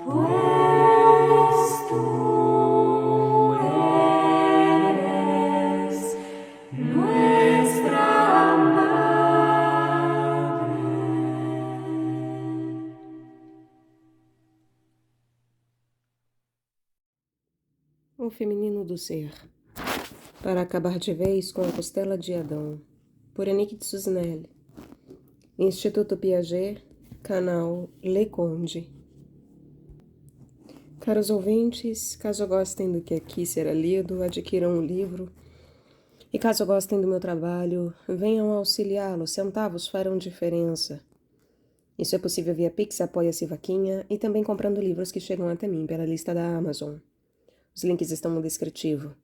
pues tú eres nuestra madre. O feminino do ser. Para acabar de vez com a costela de Adão. Por Annick Tsuznel. Instituto Piaget, canal Le Conde. Caros ouvintes, caso gostem do que aqui será lido, adquiram o livro. E caso gostem do meu trabalho, venham auxiliá-lo, centavos farão diferença. Isso é possível via Pix, Apoia-se Vaquinha e também comprando livros que chegam até mim pela lista da Amazon. Os links estão no descritivo.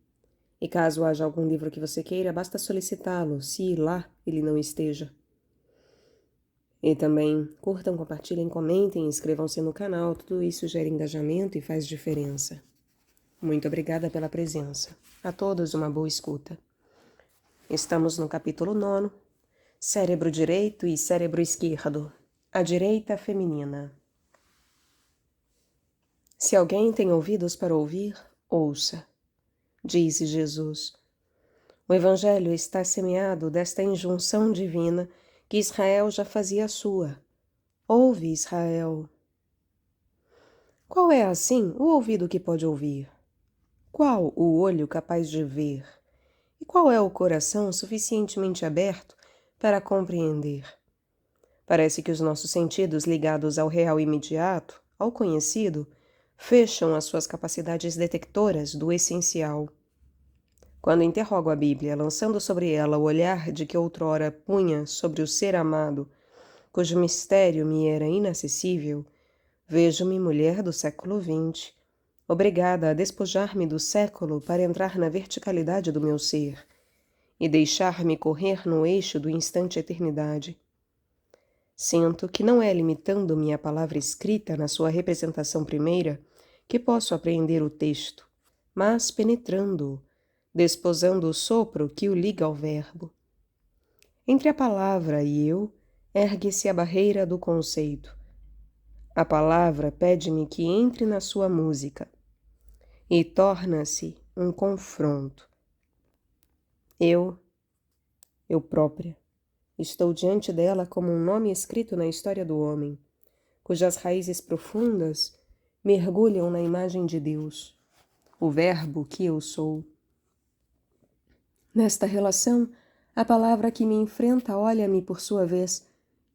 E caso haja algum livro que você queira, basta solicitá-lo, se lá ele não esteja. E também curtam, compartilhem, comentem, inscrevam-se no canal, tudo isso gera engajamento e faz diferença. Muito obrigada pela presença. A todos uma boa escuta. Estamos no capítulo 9, Cérebro direito e cérebro esquerdo. A direita feminina. Se alguém tem ouvidos para ouvir, ouça, diz Jesus. O Evangelho está semeado desta injunção divina que Israel já fazia sua. Ouve, Israel. Qual é, assim, o ouvido que pode ouvir? Qual o olho capaz de ver? E qual é o coração suficientemente aberto para compreender? Parece que os nossos sentidos ligados ao real imediato, ao conhecido, fecham as suas capacidades detectoras do essencial. Quando interrogo a Bíblia, lançando sobre ela o olhar de que outrora punha sobre o ser amado, cujo mistério me era inacessível, vejo-me mulher do século XX, obrigada a despojar-me do século para entrar na verticalidade do meu ser e deixar-me correr no eixo do instante eternidade. Sinto que não é limitando-me à palavra escrita na sua representação primeira que posso apreender o texto, mas penetrando-o, desposando o sopro que o liga ao verbo. Entre a palavra e eu, ergue-se a barreira do conceito. A palavra pede-me que entre na sua música, e torna-se um confronto. Eu própria, estou diante dela como um nome escrito na história do homem, cujas raízes profundas mergulham na imagem de Deus, o verbo que eu sou. Nesta relação, a palavra que me enfrenta olha-me por sua vez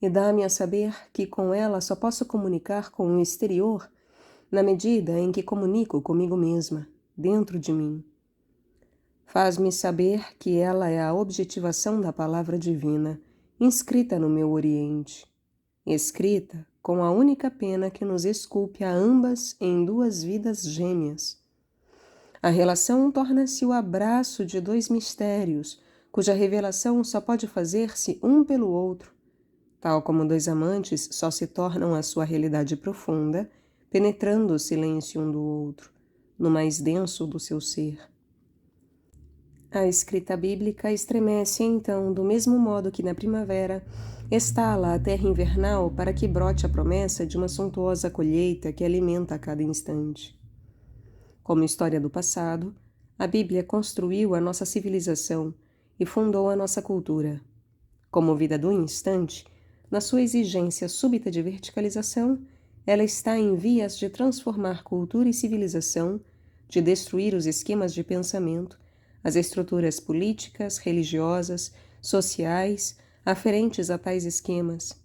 e dá-me a saber que com ela só posso comunicar com o exterior na medida em que comunico comigo mesma, dentro de mim. Faz-me saber que ela é a objetivação da palavra divina, inscrita no meu oriente, escrita com a única pena que nos esculpe a ambas em duas vidas gêmeas. A relação torna-se o abraço de dois mistérios, cuja revelação só pode fazer-se um pelo outro, tal como dois amantes só se tornam a sua realidade profunda, penetrando o silêncio um do outro, no mais denso do seu ser. A escrita bíblica estremece então, do mesmo modo que na primavera estala a terra invernal para que brote a promessa de uma suntuosa colheita que alimenta a cada instante. Como história do passado, a Bíblia construiu a nossa civilização e fundou a nossa cultura. Como vida do instante, na sua exigência súbita de verticalização, ela está em vias de transformar cultura e civilização, de destruir os esquemas de pensamento, as estruturas políticas, religiosas, sociais, aferentes a tais esquemas,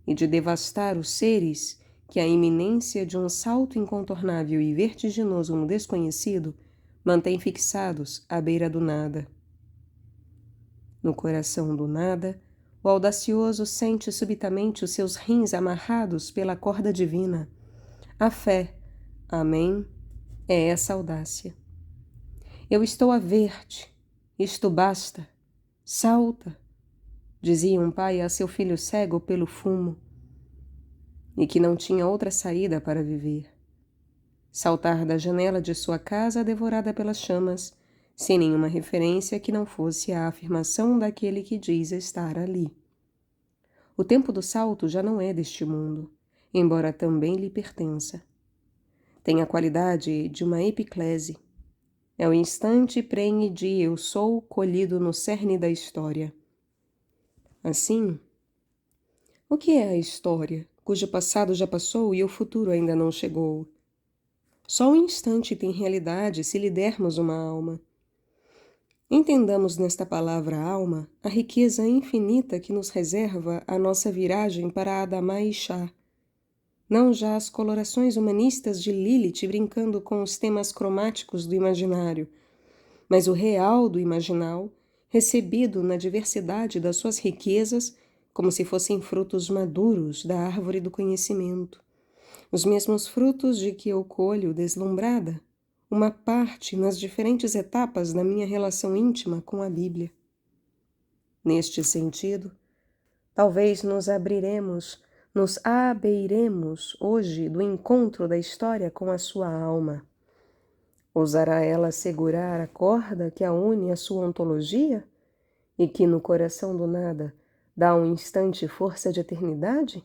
e de devastar os seres que a iminência de um salto incontornável e vertiginoso no desconhecido mantém fixados à beira do nada. No coração do nada, o audacioso sente subitamente os seus rins amarrados pela corda divina. A fé, amém, é essa audácia. Eu estou a ver-te, isto basta, salta, dizia um pai a seu filho cego pelo fumo, e que não tinha outra saída para viver. Saltar da janela de sua casa devorada pelas chamas, sem nenhuma referência que não fosse a afirmação daquele que diz estar ali. O tempo do salto já não é deste mundo, embora também lhe pertença. Tem a qualidade de uma epiclese. É o instante prenhe de eu sou colhido no cerne da história. Assim, o que é a história, cujo passado já passou e o futuro ainda não chegou? Só o instante tem realidade se lhe dermos uma alma. Entendamos nesta palavra alma a riqueza infinita que nos reserva a nossa viragem para Adamá e Chá. Não já as colorações humanistas de Lilith brincando com os temas cromáticos do imaginário, mas o real do imaginal, recebido na diversidade das suas riquezas, como se fossem frutos maduros da árvore do conhecimento. Os mesmos frutos de que eu colho, deslumbrada, uma parte nas diferentes etapas da minha relação íntima com a Bíblia. Neste sentido, talvez nos abeiremos hoje do encontro da história com a sua alma. Ousará ela segurar a corda que a une à sua ontologia e que no coração do nada dá um instante força de eternidade?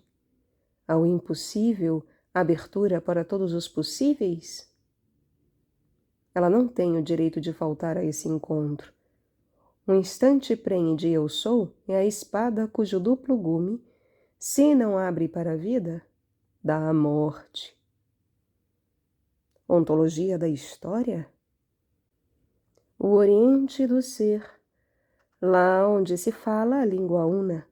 Ao impossível, abertura para todos os possíveis? Ela não tem o direito de faltar a esse encontro. Um instante prenhe de eu sou é a espada cujo duplo gume, se não abre para a vida, dá a morte. Ontologia da história? O oriente do ser, lá onde se fala a língua una,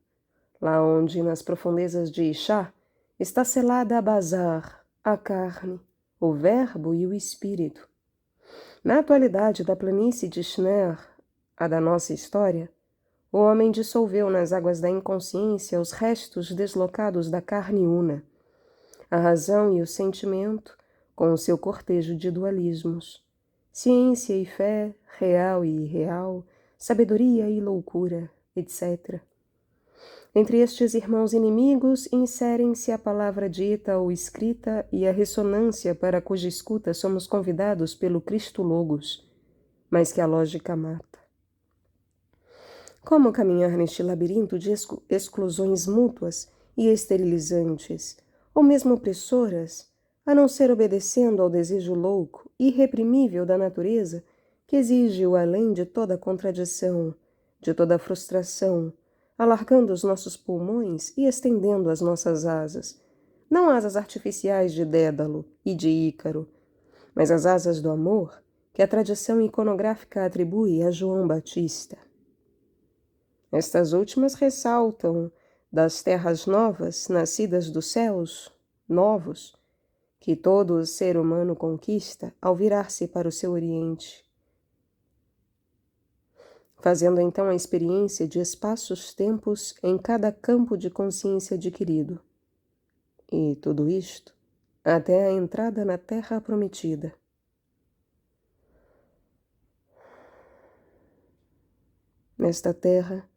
lá onde nas profundezas de Ixá está selada a bazar, a carne, o verbo e o espírito. Na atualidade da planície de Shner, a da nossa história, o homem dissolveu nas águas da inconsciência os restos deslocados da carne una, a razão e o sentimento, com o seu cortejo de dualismos, ciência e fé, real e irreal, sabedoria e loucura, etc. Entre estes irmãos inimigos inserem-se a palavra dita ou escrita e a ressonância para cuja escuta somos convidados pelo Cristo Logos, mas que a lógica mata. Como caminhar neste labirinto de exclusões mútuas e esterilizantes, ou mesmo opressoras, a não ser obedecendo ao desejo louco, irreprimível da natureza, que exige o além de toda contradição, de toda frustração, alargando os nossos pulmões e estendendo as nossas asas, não asas artificiais de Dédalo e de Ícaro, mas as asas do amor que a tradição iconográfica atribui a João Batista. Estas últimas ressaltam das terras novas, nascidas dos céus novos, que todo ser humano conquista ao virar-se para o seu oriente, fazendo então a experiência de espaços-tempos em cada campo de consciência adquirido. E tudo isto até a entrada na terra prometida. Nesta terra,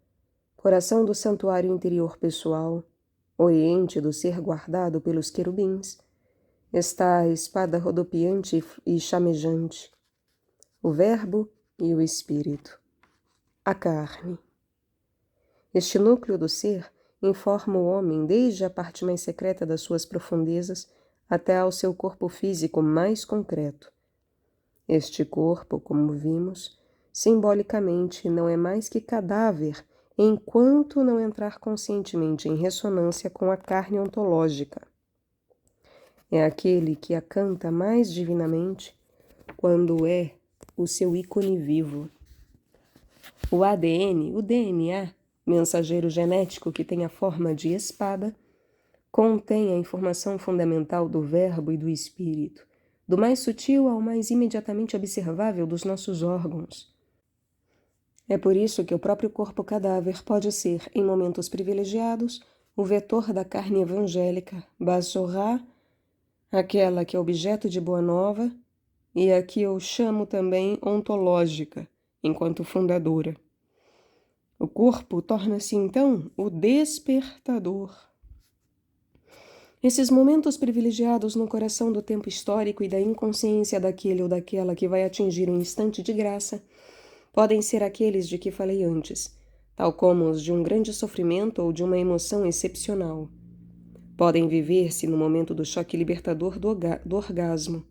coração do santuário interior pessoal, oriente do ser guardado pelos querubins, está a espada rodopiante e chamejante, o Verbo e o Espírito, a carne. Este núcleo do ser informa o homem desde a parte mais secreta das suas profundezas até ao seu corpo físico mais concreto. Este corpo, como vimos, simbolicamente não é mais que cadáver enquanto não entrar conscientemente em ressonância com a carne ontológica. É aquele que a canta mais divinamente quando é o seu ícone vivo. O ADN, o DNA, mensageiro genético que tem a forma de espada, contém a informação fundamental do Verbo e do Espírito, do mais sutil ao mais imediatamente observável dos nossos órgãos. É por isso que o próprio corpo cadáver pode ser, em momentos privilegiados, o vetor da carne evangélica, Basorá, aquela que é objeto de boa nova, e a que eu chamo também ontológica, enquanto fundadora. O corpo torna-se, então, o despertador. Esses momentos privilegiados no coração do tempo histórico e da inconsciência daquele ou daquela que vai atingir um instante de graça podem ser aqueles de que falei antes, tal como os de um grande sofrimento ou de uma emoção excepcional. Podem viver-se no momento do choque libertador do orgasmo,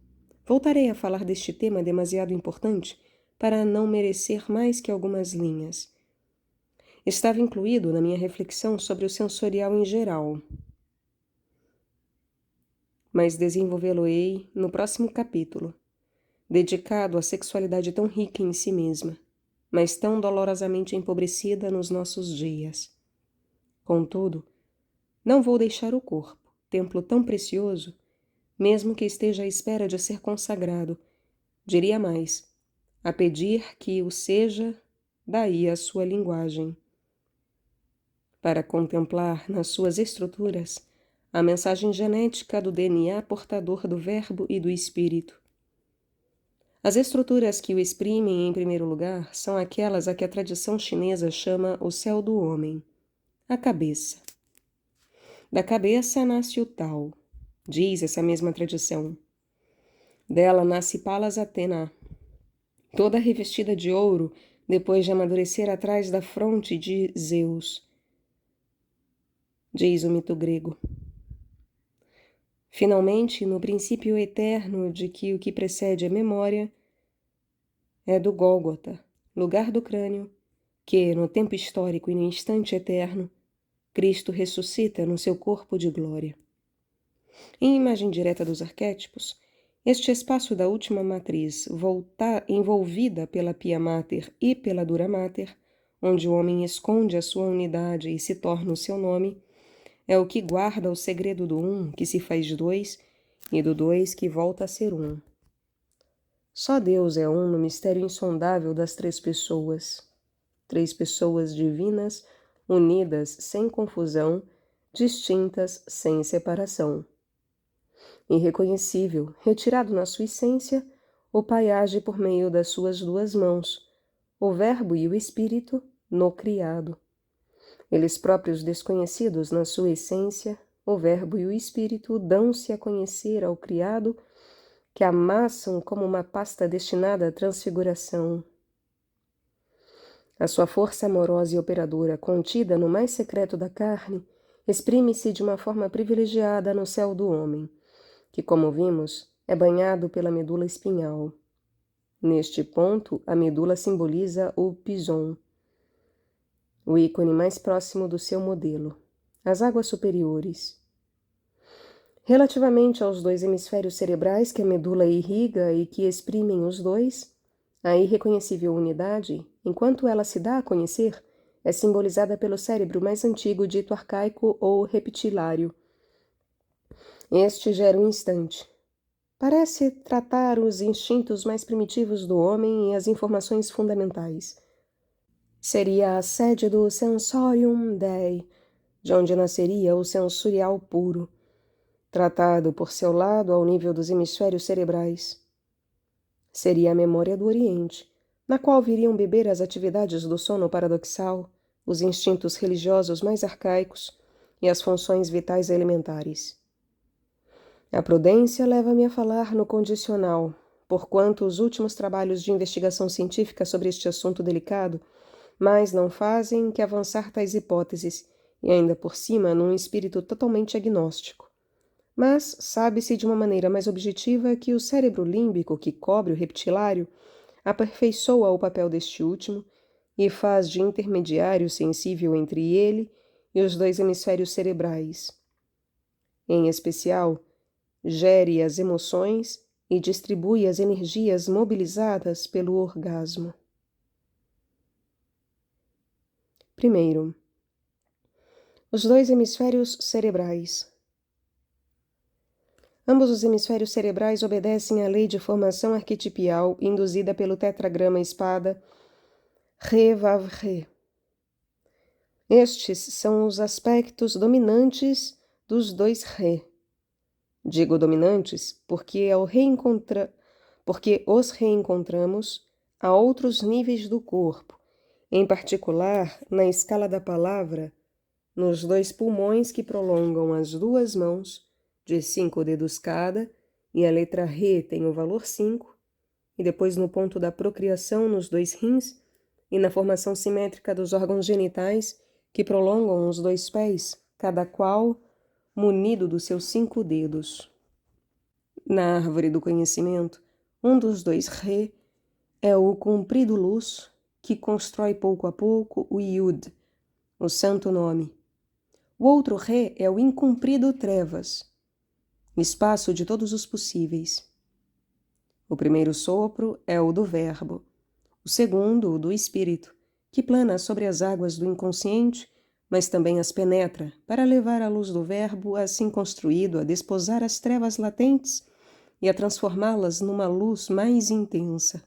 Voltarei a falar deste tema demasiado importante para não merecer mais que algumas linhas. Estava incluído na minha reflexão sobre o sensorial em geral, mas desenvolvê-lo-ei no próximo capítulo, dedicado à sexualidade tão rica em si mesma, mas tão dolorosamente empobrecida nos nossos dias. Contudo, não vou deixar o corpo, templo tão precioso, mesmo que esteja à espera de ser consagrado, diria mais, a pedir que o seja, daí a sua linguagem, para contemplar nas suas estruturas a mensagem genética do DNA portador do Verbo e do Espírito. As estruturas que o exprimem em primeiro lugar são aquelas a que a tradição chinesa chama o céu do homem, a cabeça. Da cabeça nasce o Tao, diz essa mesma tradição. Dela nasce Palas Athena, toda revestida de ouro depois de amadurecer atrás da fronte de Zeus, diz o mito grego. Finalmente, no princípio eterno de que o que precede é memória, é do Gólgota, lugar do crânio, que, no tempo histórico e no instante eterno, Cristo ressuscita no seu corpo de glória. Em imagem direta dos arquétipos, este espaço da última matriz, envolvida pela Pia Mater e pela Dura Mater, onde o homem esconde a sua unidade e se torna o seu nome, é o que guarda o segredo do um, que se faz dois, e do dois, que volta a ser um. Só Deus é um no mistério insondável das três pessoas divinas, unidas sem confusão, distintas sem separação. Irreconhecível, retirado na sua essência, o Pai age por meio das suas duas mãos, o Verbo e o Espírito, no criado. Eles próprios desconhecidos na sua essência, o Verbo e o Espírito dão-se a conhecer ao criado, que amassam como uma pasta destinada à transfiguração. A sua força amorosa e operadora, contida no mais secreto da carne, exprime-se de uma forma privilegiada no céu do homem, que, como vimos, é banhado pela medula espinhal. Neste ponto, a medula simboliza o Pison, o ícone mais próximo do seu modelo, as águas superiores. Relativamente aos dois hemisférios cerebrais que a medula irriga e que exprimem os dois, a irreconhecível unidade, enquanto ela se dá a conhecer, é simbolizada pelo cérebro mais antigo dito arcaico ou reptilário. Este gera um instante. Parece tratar os instintos mais primitivos do homem e as informações fundamentais. Seria a sede do Sensorium Dei, de onde nasceria o sensorial puro, tratado por seu lado ao nível dos hemisférios cerebrais. Seria a memória do Oriente, na qual viriam beber as atividades do sono paradoxal, os instintos religiosos mais arcaicos e as funções vitais elementares. A prudência leva-me a falar no condicional, porquanto os últimos trabalhos de investigação científica sobre este assunto delicado mais não fazem que avançar tais hipóteses, e ainda por cima num espírito totalmente agnóstico. Mas sabe-se de uma maneira mais objetiva que o cérebro límbico que cobre o reptilário aperfeiçoa o papel deste último e faz de intermediário sensível entre ele e os dois hemisférios cerebrais. Em especial, gere as emoções e distribui as energias mobilizadas pelo orgasmo. Primeiro, os dois hemisférios cerebrais. Ambos os hemisférios cerebrais obedecem à lei de formação arquetipial induzida pelo tetragrama espada Ré-Vav-Ré. Estes são os aspectos dominantes dos dois Ré. Digo dominantes porque os reencontramos a outros níveis do corpo, em particular na escala da palavra, nos dois pulmões que prolongam as duas mãos, de 5 dedos cada, e a letra Ré tem o valor 5, e depois no ponto da procriação nos dois rins, e na formação simétrica dos órgãos genitais, que prolongam os dois pés, cada qual munido dos seus 5 dedos. Na árvore do conhecimento, Um dos dois Re é o comprido luz que constrói pouco a pouco o Yud, o santo nome. O outro Re é o incumprido trevas, espaço de todos os possíveis. O primeiro sopro é o do Verbo, o segundo, o do Espírito, que plana sobre as águas do inconsciente, mas também as penetra para levar a luz do Verbo, assim construído, a desposar as trevas latentes e a transformá-las numa luz mais intensa.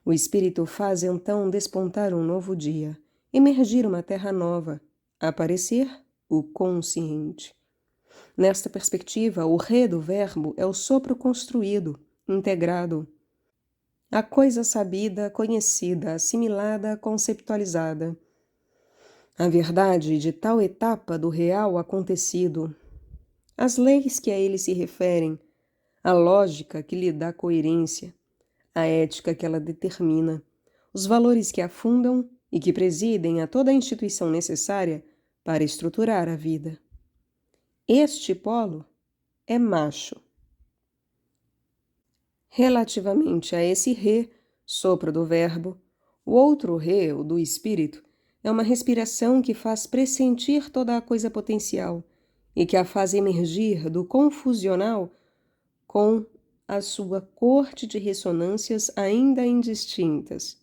O Espírito faz então despontar um novo dia, emergir uma terra nova, aparecer o consciente. Nesta perspectiva, o Re do Verbo é o sopro construído, integrado. A coisa sabida, conhecida, assimilada, conceptualizada. A verdade de tal etapa do real acontecido. As leis que a ele se referem, a lógica que lhe dá coerência, a ética que ela determina, os valores que a fundam e que presidem a toda a instituição necessária para estruturar a vida. Este polo é macho. Relativamente a esse Re, sopro do Verbo, o outro Re, o do Espírito, é uma respiração que faz pressentir toda a coisa potencial e que a faz emergir do confusional com a sua corte de ressonâncias ainda indistintas,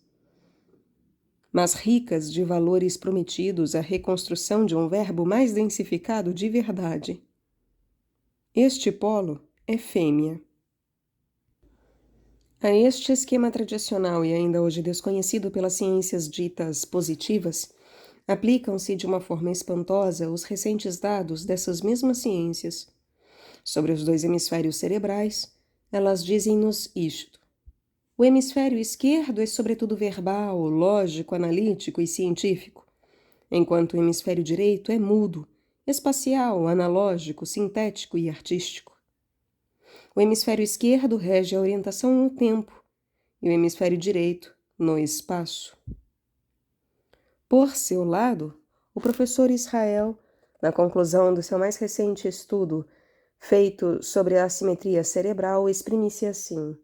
mas ricas de valores prometidos à reconstrução de um verbo mais densificado de verdade. Este polo é fêmea. A este esquema tradicional e ainda hoje desconhecido pelas ciências ditas positivas, aplicam-se de uma forma espantosa os recentes dados dessas mesmas ciências. Sobre os dois hemisférios cerebrais, elas dizem-nos isto. O hemisfério esquerdo é sobretudo verbal, lógico, analítico e científico, enquanto o hemisfério direito é mudo, espacial, analógico, sintético e artístico. O hemisfério esquerdo rege a orientação no tempo e o hemisfério direito no espaço. Por seu lado, o professor Israel, na conclusão do seu mais recente estudo feito sobre a assimetria cerebral, exprime-se assim.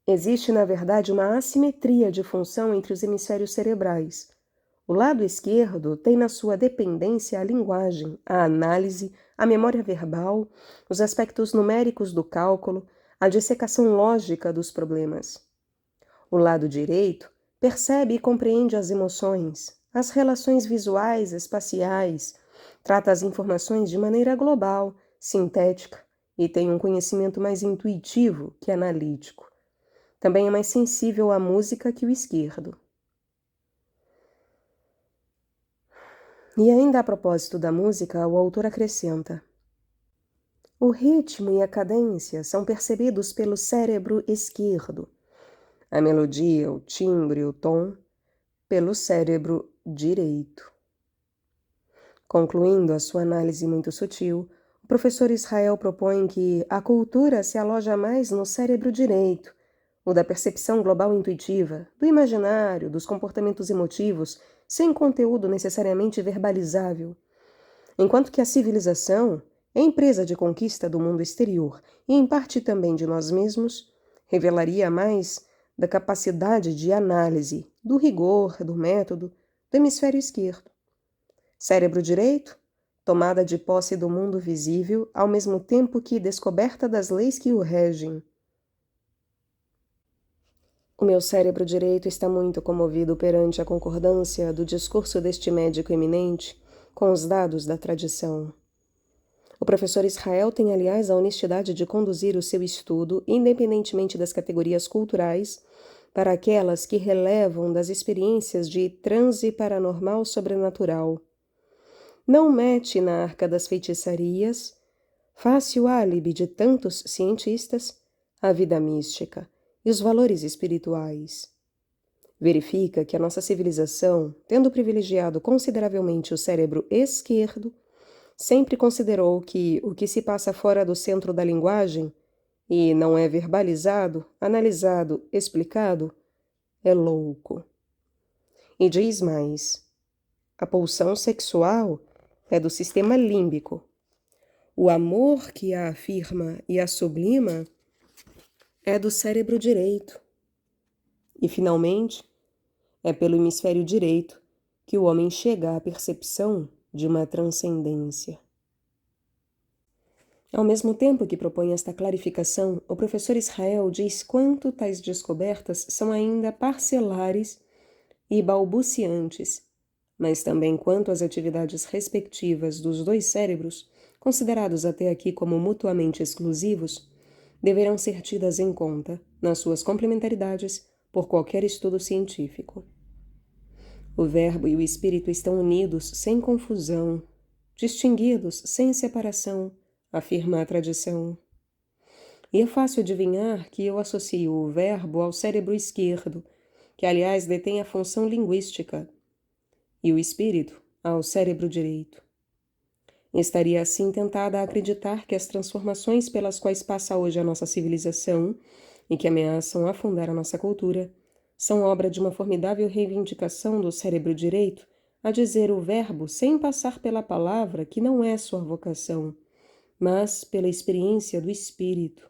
Existe, na verdade, uma assimetria de função entre os hemisférios cerebrais. O lado esquerdo tem na sua dependência a linguagem, a análise, a memória verbal, os aspectos numéricos do cálculo, a dissecação lógica dos problemas. O lado direito percebe e compreende as emoções, as relações visuais, espaciais, trata as informações de maneira global, sintética e tem um conhecimento mais intuitivo que analítico. Também é mais sensível à música que o esquerdo. E ainda a propósito da música, o autor acrescenta: o ritmo e a cadência são percebidos pelo cérebro esquerdo, a melodia, o timbre, o tom, pelo cérebro direito. Concluindo a sua análise muito sutil, o professor Israel propõe que a cultura se aloja mais no cérebro direito, o da percepção global intuitiva, do imaginário, dos comportamentos emotivos, sem conteúdo necessariamente verbalizável, enquanto que a civilização, a empresa de conquista do mundo exterior e em parte também de nós mesmos, revelaria mais da capacidade de análise, do rigor, do método, do hemisfério esquerdo. Cérebro direito, tomada de posse do mundo visível, ao mesmo tempo que descoberta das leis que o regem. O meu cérebro direito está muito comovido perante a concordância do discurso deste médico eminente com os dados da tradição. O professor Israel tem, aliás, a honestidade de conduzir o seu estudo, independentemente das categorias culturais, para aquelas que relevam das experiências de transe paranormal sobrenatural. Não mete na arca das feitiçarias, fácil álibi de tantos cientistas, a vida mística e os valores espirituais. Verifica que a nossa civilização, tendo privilegiado consideravelmente o cérebro esquerdo, sempre considerou que o que se passa fora do centro da linguagem e não é verbalizado, analisado, explicado, é louco. E diz mais: a pulsão sexual é do sistema límbico. O amor que a afirma e a sublima é do cérebro direito. E, finalmente, é pelo hemisfério direito que o homem chega à percepção de uma transcendência. Ao mesmo tempo que propõe esta clarificação, o professor Israel diz quanto tais descobertas são ainda parcelares e balbuciantes, mas também quanto as atividades respectivas dos dois cérebros, considerados até aqui como mutuamente exclusivos, deverão ser tidas em conta, nas suas complementaridades, por qualquer estudo científico. O verbo e o espírito estão unidos sem confusão, distinguidos sem separação, afirma a tradição. E é fácil adivinhar que eu associo o verbo ao cérebro esquerdo, que aliás detém a função linguística, e o espírito ao cérebro direito. Estaria assim tentada a acreditar que as transformações pelas quais passa hoje a nossa civilização e que ameaçam afundar a nossa cultura são obra de uma formidável reivindicação do cérebro direito a dizer o verbo sem passar pela palavra que não é sua vocação, mas pela experiência do espírito.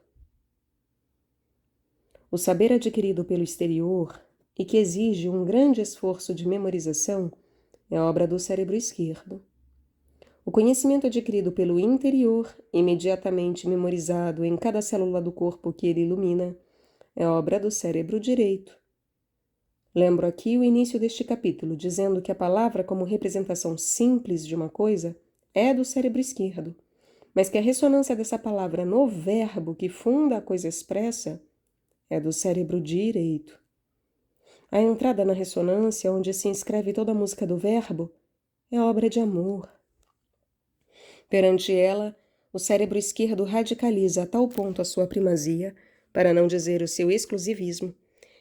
O saber adquirido pelo exterior e que exige um grande esforço de memorização é obra do cérebro esquerdo. O conhecimento adquirido pelo interior, imediatamente memorizado em cada célula do corpo que ele ilumina, é obra do cérebro direito. Lembro aqui o início deste capítulo, dizendo que a palavra como representação simples de uma coisa é do cérebro esquerdo, mas que a ressonância dessa palavra no verbo que funda a coisa expressa é do cérebro direito. A entrada na ressonância, onde se inscreve toda a música do verbo, é obra de amor. Perante ela, o cérebro esquerdo radicaliza a tal ponto a sua primazia, para não dizer o seu exclusivismo,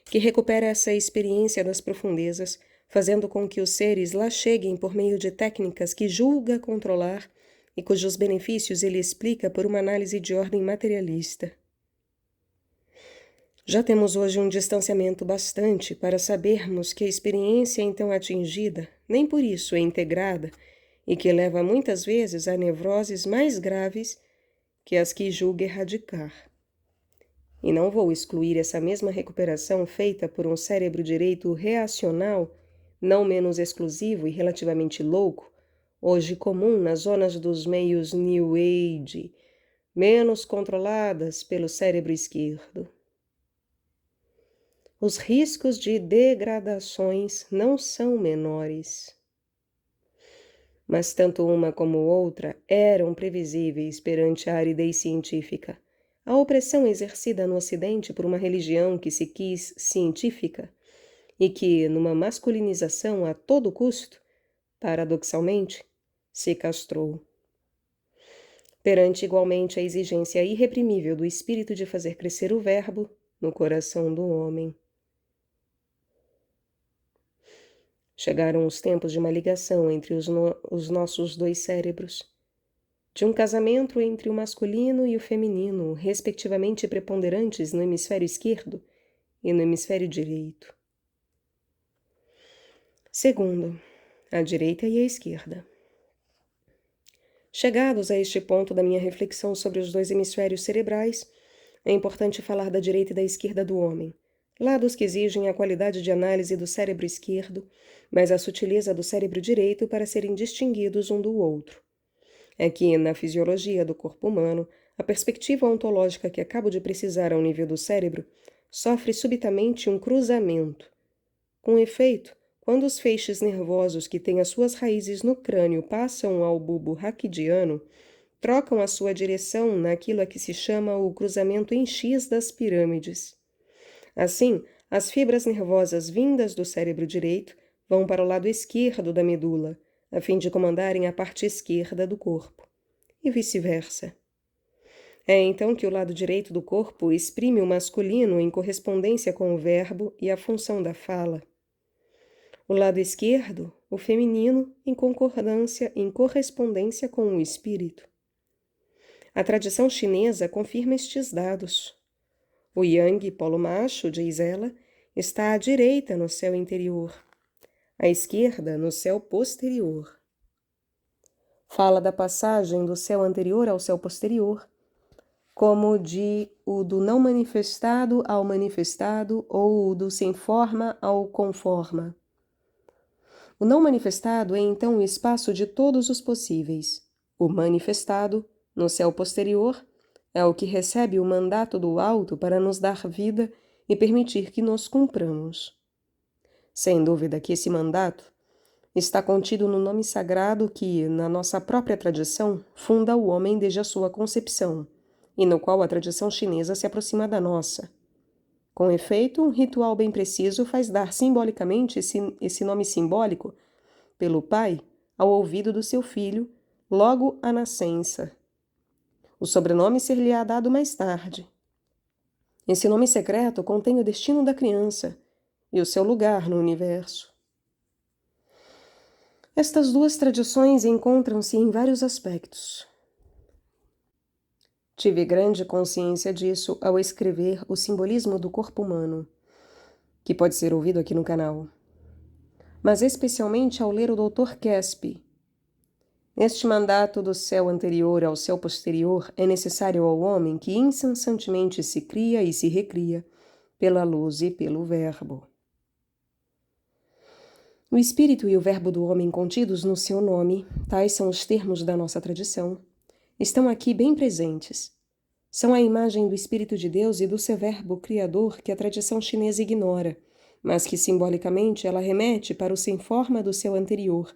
que recupera essa experiência das profundezas, fazendo com que os seres lá cheguem por meio de técnicas que julga controlar e cujos benefícios ele explica por uma análise de ordem materialista. Já temos hoje um distanciamento bastante para sabermos que a experiência então atingida nem por isso é integrada e que leva muitas vezes a nevroses mais graves que as que julga erradicar. E não vou excluir essa mesma recuperação feita por um cérebro direito reacional, não menos exclusivo e relativamente louco, hoje comum nas zonas dos meios New Age, menos controladas pelo cérebro esquerdo. Os riscos de degradações não são menores. Mas tanto uma como outra eram previsíveis perante a aridez científica. A opressão exercida no Ocidente por uma religião que se quis científica e que, numa masculinização a todo custo, paradoxalmente, se castrou. Perante igualmente a exigência irreprimível do espírito de fazer crescer o verbo no coração do homem. Chegaram os tempos de uma ligação entre os nossos dois cérebros, de um casamento entre o masculino e o feminino, respectivamente preponderantes no hemisfério esquerdo e no hemisfério direito. Segundo, a direita e a esquerda. Chegados a este ponto da minha reflexão sobre os dois hemisférios cerebrais, é importante falar da direita e da esquerda do homem, lados que exigem a qualidade de análise do cérebro esquerdo, mas a sutileza do cérebro direito para serem distinguidos um do outro. É que, na fisiologia do corpo humano, a perspectiva ontológica que acabo de precisar ao nível do cérebro sofre subitamente um cruzamento. Com efeito, quando os feixes nervosos que têm as suas raízes no crânio passam ao bulbo raquidiano, trocam a sua direção naquilo a que se chama o cruzamento em X das pirâmides. Assim, as fibras nervosas vindas do cérebro direito vão para o lado esquerdo da medula, a fim de comandarem a parte esquerda do corpo, e vice-versa. É então que o lado direito do corpo exprime o masculino em correspondência com o verbo e a função da fala. O lado esquerdo, o feminino, em correspondência com o espírito. A tradição chinesa confirma estes dados. O yang, polo macho, diz ela, está à direita no céu interior, à esquerda no céu posterior. Fala da passagem do céu anterior ao céu posterior, como de o do não manifestado ao manifestado ou o do sem forma ao com forma. O não manifestado é então o espaço de todos os possíveis. O manifestado, no céu posterior, é o que recebe o mandato do alto para nos dar vida e permitir que nos cumpramos. Sem dúvida que esse mandato está contido no nome sagrado que, na nossa própria tradição, funda o homem desde a sua concepção, e no qual a tradição chinesa se aproxima da nossa. Com efeito, um ritual bem preciso faz dar simbolicamente esse nome simbólico pelo pai ao ouvido do seu filho, logo à nascença. O sobrenome ser-lhe-á dado mais tarde. Esse nome secreto contém o destino da criança e o seu lugar no universo. Estas duas tradições encontram-se em vários aspectos. Tive grande consciência disso ao escrever O Simbolismo do Corpo Humano, que pode ser ouvido aqui no canal, mas especialmente ao ler o Dr. Caspi. Neste mandato do céu anterior ao céu posterior é necessário ao homem que incessantemente se cria e se recria pela luz e pelo verbo. O espírito e o verbo do homem contidos no seu nome, tais são os termos da nossa tradição, estão aqui bem presentes. São a imagem do Espírito de Deus e do seu verbo criador que a tradição chinesa ignora, mas que simbolicamente ela remete para o sem forma do seu anterior,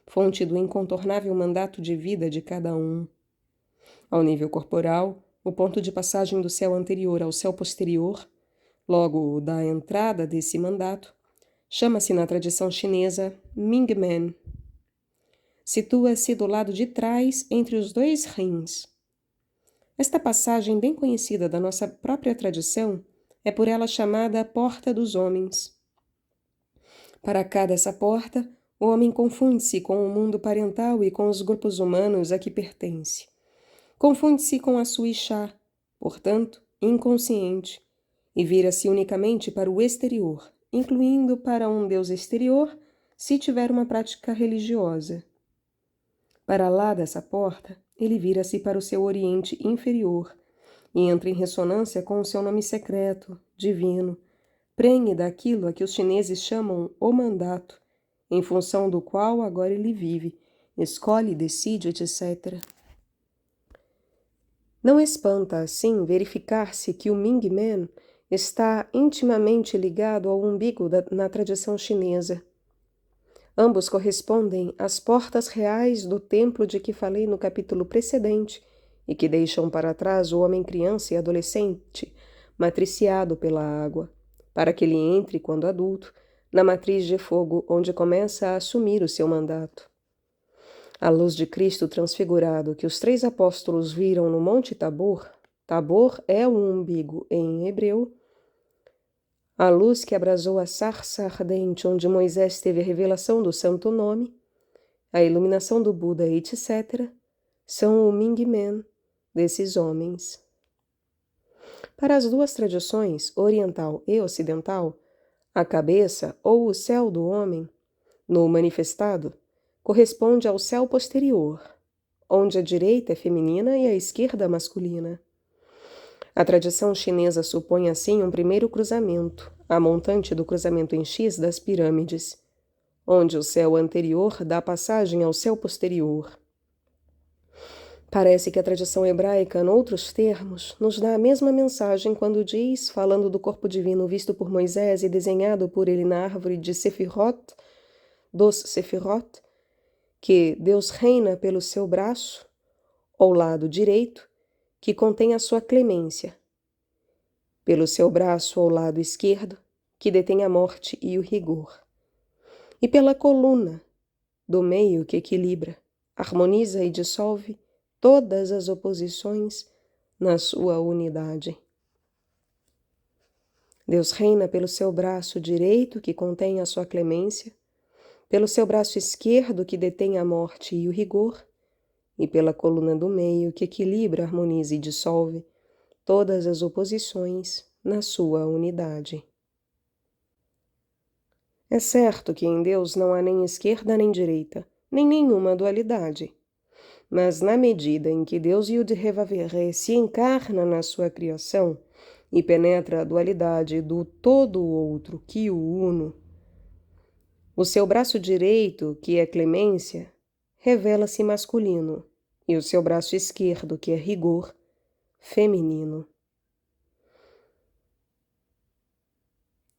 fonte do incontornável mandato de vida de cada um. Ao nível corporal, o ponto de passagem do céu anterior ao céu posterior, logo da entrada desse mandato, chama-se na tradição chinesa Mingmen. Situa-se do lado de trás entre os dois rins. Esta passagem bem conhecida da nossa própria tradição é por ela chamada Porta dos Homens. Para cá dessa porta, o homem confunde-se com o mundo parental e com os grupos humanos a que pertence. Confunde-se com a sua Ixá, portanto, inconsciente, e vira-se unicamente para o exterior, incluindo para um Deus exterior, se tiver uma prática religiosa. Para lá dessa porta, ele vira-se para o seu oriente inferior e entra em ressonância com o seu nome secreto, divino, prenhe daquilo a que os chineses chamam o mandato, em função do qual agora ele vive, escolhe, decide, etc. Não espanta, assim, verificar-se que o Mingmen está intimamente ligado ao umbigo na tradição chinesa. Ambos correspondem às portas reais do templo de que falei no capítulo precedente e que deixam para trás o homem criança e adolescente, matriciado pela água, para que ele entre, quando adulto, na matriz de fogo onde começa a assumir o seu mandato. A luz de Cristo transfigurado que os 3 apóstolos viram no Monte Tabor, Tabor é o umbigo em hebreu, a luz que abrasou a sarça ardente onde Moisés teve a revelação do santo nome, a iluminação do Buda, etc., são o Mingmen desses homens. Para as duas tradições, oriental e ocidental, a cabeça ou o céu do homem, no manifestado, corresponde ao céu posterior, onde a direita é feminina e a esquerda masculina. A tradição chinesa supõe assim um primeiro cruzamento, a montante do cruzamento em X das pirâmides, onde o céu anterior dá passagem ao céu posterior. Parece que a tradição hebraica, noutros termos, nos dá a mesma mensagem quando diz, falando do corpo divino visto por Moisés e desenhado por ele na árvore de Sefirot, dos Sefirot, que Deus reina pelo seu braço, ou lado direito, que contém a sua clemência, pelo seu braço ou lado esquerdo, que detém a morte e o rigor, e pela coluna do meio que equilibra, harmoniza e dissolve todas as oposições na sua unidade. Deus reina pelo seu braço direito, que contém a sua clemência, pelo seu braço esquerdo, que detém a morte e o rigor, e pela coluna do meio, que equilibra, harmoniza e dissolve todas as oposições na sua unidade. É certo que em Deus não há nem esquerda nem direita, nem nenhuma dualidade. Mas na medida em que Deus Yud-Heh-Vav-Heh se encarna na sua criação e penetra a dualidade do todo outro que o uno, o seu braço direito, que é clemência, revela-se masculino, e o seu braço esquerdo, que é rigor, feminino.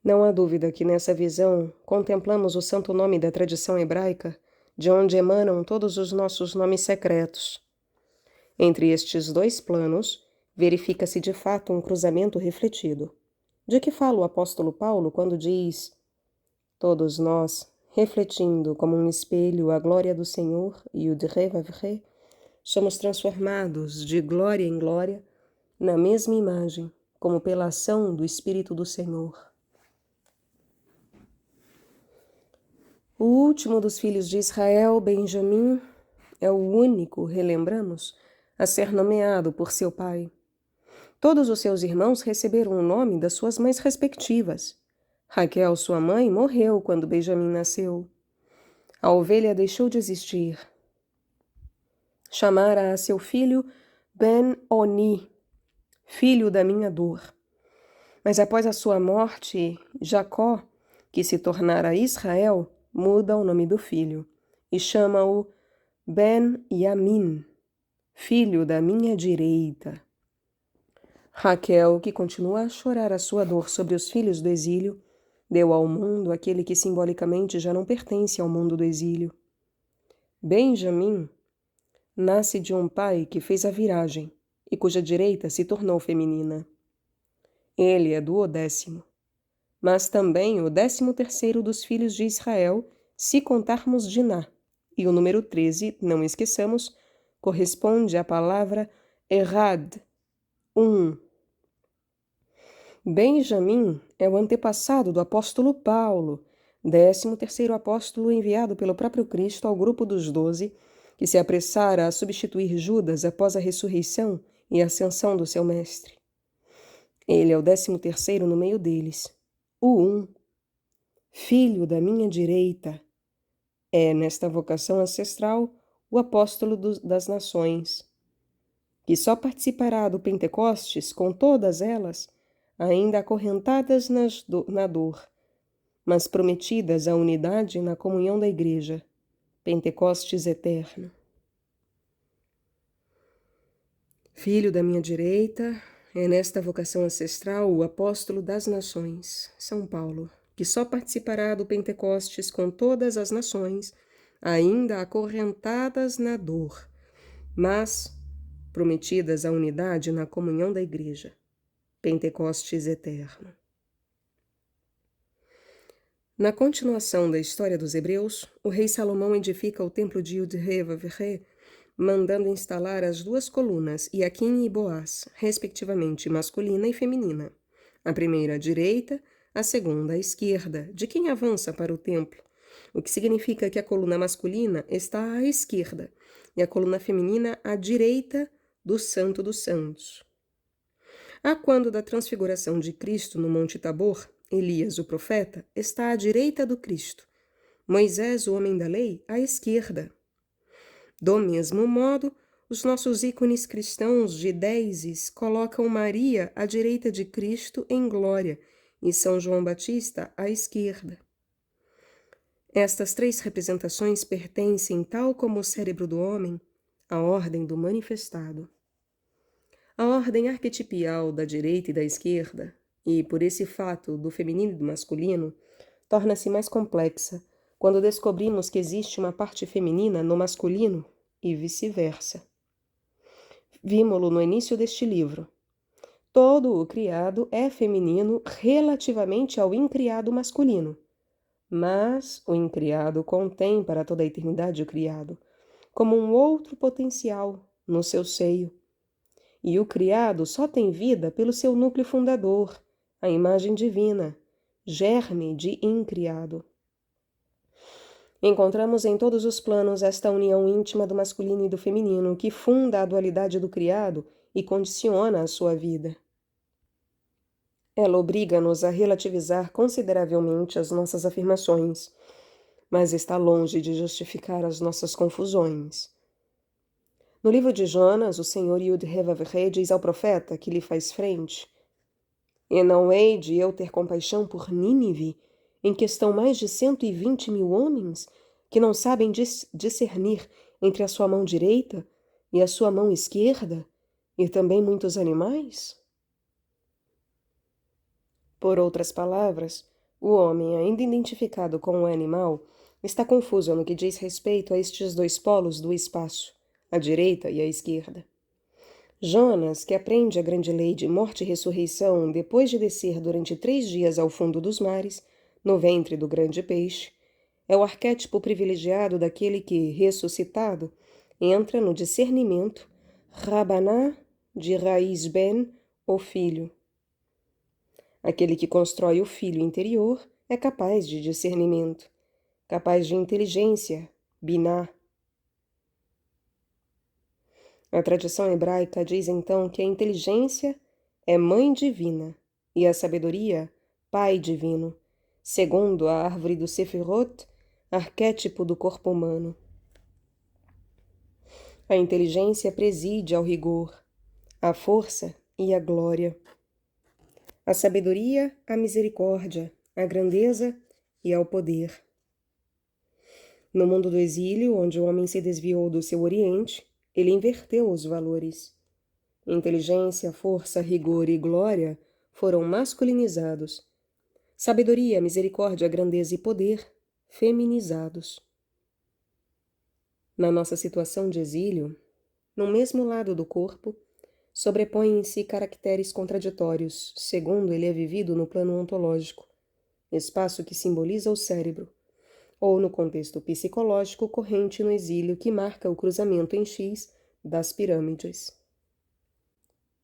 Não há dúvida que nessa visão contemplamos o santo nome da tradição hebraica, de onde emanam todos os nossos nomes secretos. Entre estes dois planos, verifica-se de fato um cruzamento refletido. De que fala o apóstolo Paulo quando diz: todos nós, refletindo como um espelho a glória do Senhor e o de Yud-Heh-Vav-Heh, somos transformados de glória em glória na mesma imagem, como pela ação do Espírito do Senhor. O último dos filhos de Israel, Benjamim, é o único, relembramos, a ser nomeado por seu pai. Todos os seus irmãos receberam o nome das suas mães respectivas. Raquel, sua mãe, morreu quando Benjamim nasceu. A ovelha deixou de existir. Chamara a seu filho Ben-Oni, filho da minha dor. Mas após a sua morte, Jacó, que se tornara Israel, muda o nome do filho e chama-o Ben-Yamin, filho da minha direita. Raquel, que continua a chorar a sua dor sobre os filhos do exílio, deu ao mundo aquele que simbolicamente já não pertence ao mundo do exílio. Benjamim nasce de um pai que fez a viragem e cuja direita se tornou feminina. Ele é do 10º, mas também o 13º dos filhos de Israel, se contarmos Diná, e o número 13, não esqueçamos, corresponde à palavra Erad, Benjamim é o antepassado do apóstolo Paulo, 13º apóstolo enviado pelo próprio Cristo ao grupo dos 12, que se apressara a substituir Judas após a ressurreição e ascensão do seu mestre. Ele é o 13º no meio deles, o filho da minha direita. É, nesta vocação ancestral, o apóstolo das nações, que só participará do Pentecostes com todas elas, ainda acorrentadas na dor, mas prometidas à unidade na comunhão da Igreja, Pentecostes eterno. Filho da minha direita, é nesta vocação ancestral o apóstolo das nações, São Paulo, que só participará do Pentecostes com todas as nações, ainda acorrentadas na dor, mas prometidas à unidade na comunhão da Igreja, Pentecostes eterno. Na continuação da história dos Hebreus, o rei Salomão edifica o templo de Yud-Heh-Vav-Heh, mandando instalar as duas colunas, Iaquim e Boaz, respectivamente masculina e feminina. A primeira à direita, a segunda à esquerda, de quem avança para o templo, o que significa que a coluna masculina está à esquerda e a coluna feminina à direita do Santo dos Santos. A quando da transfiguração de Cristo no Monte Tabor, Elias, o profeta, está à direita do Cristo, Moisés, o homem da lei, à esquerda. Do mesmo modo, os nossos ícones cristãos de déizes colocam Maria à direita de Cristo em glória e São João Batista à esquerda. Estas três representações pertencem, tal como o cérebro do homem, à ordem do manifestado. A ordem arquetipial da direita e da esquerda, e por esse fato do feminino e do masculino, torna-se mais complexa quando descobrimos que existe uma parte feminina no masculino e vice-versa. Vimo-lo no início deste livro. Todo o criado é feminino relativamente ao incriado masculino, mas o incriado contém para toda a eternidade o criado, como um outro potencial no seu seio. E o criado só tem vida pelo seu núcleo fundador, a imagem divina, germe de incriado. Encontramos em todos os planos esta união íntima do masculino e do feminino que funda a dualidade do criado e condiciona a sua vida. Ela obriga-nos a relativizar consideravelmente as nossas afirmações, mas está longe de justificar as nossas confusões. No livro de Jonas, o Senhor Yud-Heh-Vav-Heh diz ao profeta que lhe faz frente: E não hei de eu ter compaixão por Nínive, em que estão mais de 120 mil homens, que não sabem discernir entre a sua mão direita e a sua mão esquerda, e também muitos animais? Por outras palavras, o homem, ainda identificado com o animal, está confuso no que diz respeito a estes dois polos do espaço, a direita e a esquerda. Jonas, que aprende a grande lei de morte e ressurreição depois de descer durante 3 dias ao fundo dos mares, no ventre do grande peixe, é o arquétipo privilegiado daquele que, ressuscitado, entra no discernimento Rabaná de raiz ben, o filho. Aquele que constrói o filho interior é capaz de discernimento, capaz de inteligência, biná. A tradição hebraica diz então que a inteligência é mãe divina e a sabedoria, pai divino, segundo a árvore do Sefirot, arquétipo do corpo humano. A inteligência preside ao rigor, à força e à glória. A sabedoria, à misericórdia, à grandeza e ao poder. No mundo do exílio, onde o homem se desviou do seu oriente, ele inverteu os valores. Inteligência, força, rigor e glória foram masculinizados. Sabedoria, misericórdia, grandeza e poder, feminizados. Na nossa situação de exílio, no mesmo lado do corpo, sobrepõem-se caracteres contraditórios, segundo ele é vivido no plano ontológico, espaço que simboliza o cérebro, ou no contexto psicológico corrente no exílio que marca o cruzamento em X das pirâmides.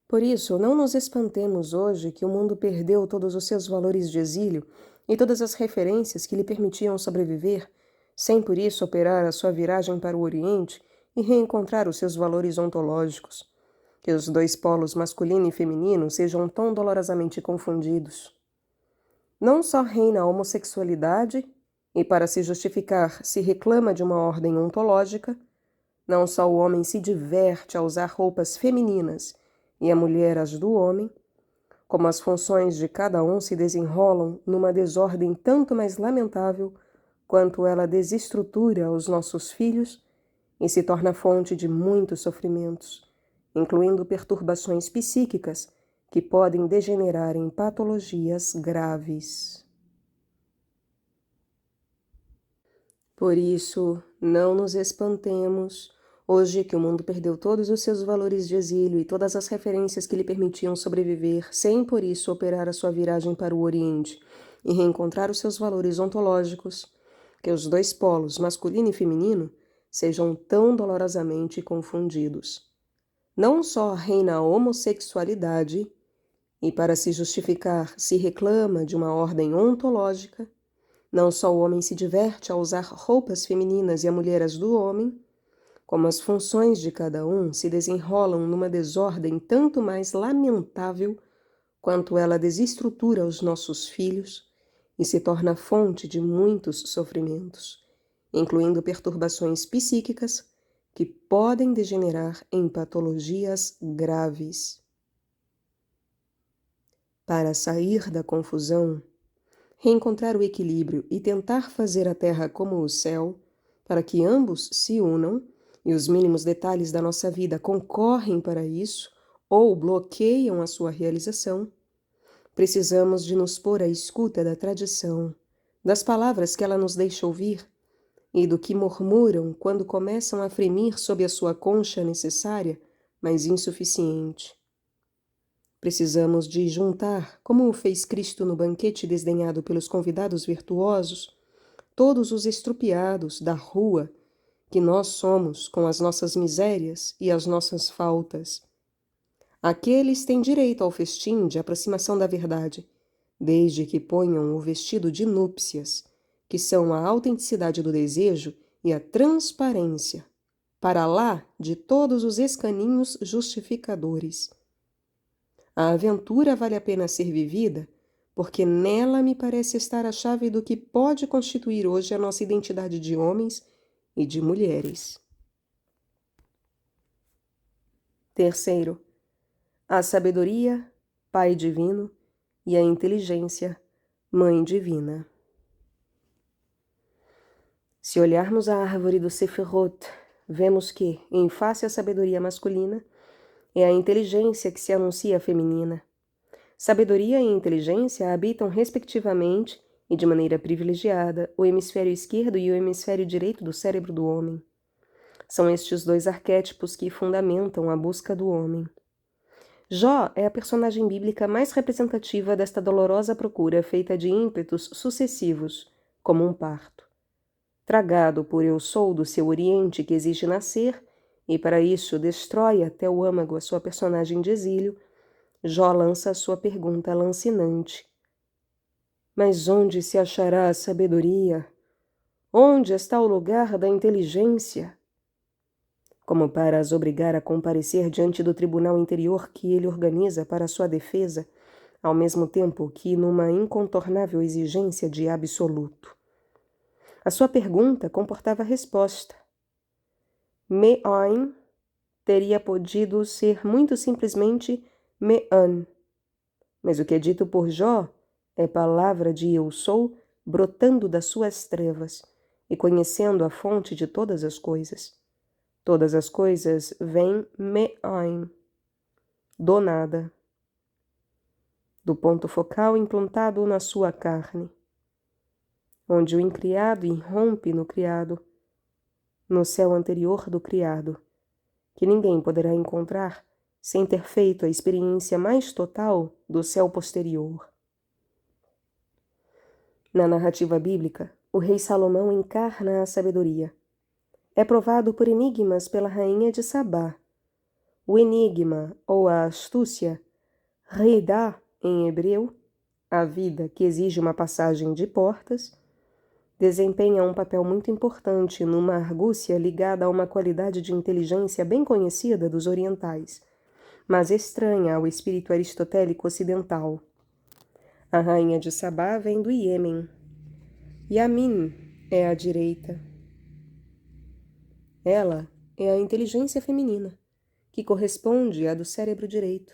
Por isso, não nos espantemos hoje que o mundo perdeu todos os seus valores de exílio e todas as referências que lhe permitiam sobreviver, sem por isso operar a sua viragem para o Oriente e reencontrar os seus valores ontológicos. Que os dois polos masculino e feminino sejam tão dolorosamente confundidos. Não só reina a homossexualidade, e para se justificar se reclama de uma ordem ontológica, não só o homem se diverte a usar roupas femininas e a mulher as do homem, como as funções de cada um se desenrolam numa desordem tanto mais lamentável quanto ela desestrutura os nossos filhos e se torna fonte de muitos sofrimentos, incluindo perturbações psíquicas que podem degenerar em patologias graves. Por isso, não nos espantemos hoje que o mundo perdeu todos os seus valores de exílio e todas as referências que lhe permitiam sobreviver, sem por isso operar a sua viragem para o Oriente e reencontrar os seus valores ontológicos, que os dois polos, masculino e feminino, sejam tão dolorosamente confundidos. Não só reina a homossexualidade, e para se justificar se reclama de uma ordem ontológica, não só o homem se diverte a usar roupas femininas e a mulher as do homem, como as funções de cada um se desenrolam numa desordem tanto mais lamentável quanto ela desestrutura os nossos filhos e se torna fonte de muitos sofrimentos, incluindo perturbações psíquicas que podem degenerar em patologias graves. Para sair da confusão, reencontrar o equilíbrio e tentar fazer a terra como o céu, para que ambos se unam, e os mínimos detalhes da nossa vida concorrem para isso ou bloqueiam a sua realização, precisamos de nos pôr à escuta da tradição, das palavras que ela nos deixa ouvir e do que murmuram quando começam a fremir sob a sua concha necessária, mas insuficiente. Precisamos de juntar, como o fez Cristo no banquete desdenhado pelos convidados virtuosos, todos os estrupiados da rua que nós somos com as nossas misérias e as nossas faltas. Aqueles têm direito ao festim de aproximação da verdade, desde que ponham o vestido de núpcias, que são a autenticidade do desejo e a transparência, para lá de todos os escaninhos justificadores. A aventura vale a pena ser vivida, porque nela me parece estar a chave do que pode constituir hoje a nossa identidade de homens e de mulheres. Terceiro, a sabedoria, Pai divino, e a inteligência, Mãe divina. Se olharmos a árvore do Sefirot, vemos que, em face à sabedoria masculina, é a inteligência que se anuncia feminina. Sabedoria e inteligência habitam, respectivamente, e de maneira privilegiada, o hemisfério esquerdo e o hemisfério direito do cérebro do homem. São estes dois arquétipos que fundamentam a busca do homem. Jó é a personagem bíblica mais representativa desta dolorosa procura feita de ímpetos sucessivos, como um parto. Tragado por eu sou do seu oriente que exige nascer, e para isso destrói até o âmago a sua personagem de exílio, Jó lança a sua pergunta lancinante. Mas onde se achará a sabedoria? Onde está o lugar da inteligência? Como para as obrigar a comparecer diante do tribunal interior que ele organiza para sua defesa, ao mesmo tempo que numa incontornável exigência de absoluto. A sua pergunta comportava a resposta. Me'oin teria podido ser muito simplesmente Me'an. Mas o que é dito por Jó é palavra de eu sou brotando das suas trevas e conhecendo a fonte de todas as coisas. Todas as coisas vêm Me'oin, do nada, do ponto focal implantado na sua carne, onde o incriado irrompe no criado, no céu anterior do criado, que ninguém poderá encontrar sem ter feito a experiência mais total do céu posterior. Na narrativa bíblica, o rei Salomão encarna a sabedoria. É provado por enigmas pela rainha de Sabá. O enigma, ou a astúcia, Reidah em hebreu, a vida que exige uma passagem de portas, desempenha um papel muito importante numa argúcia ligada a uma qualidade de inteligência bem conhecida dos orientais, mas estranha ao espírito aristotélico ocidental. A rainha de Sabá vem do Iêmen. Yamin é a direita. Ela é a inteligência feminina, que corresponde à do cérebro direito.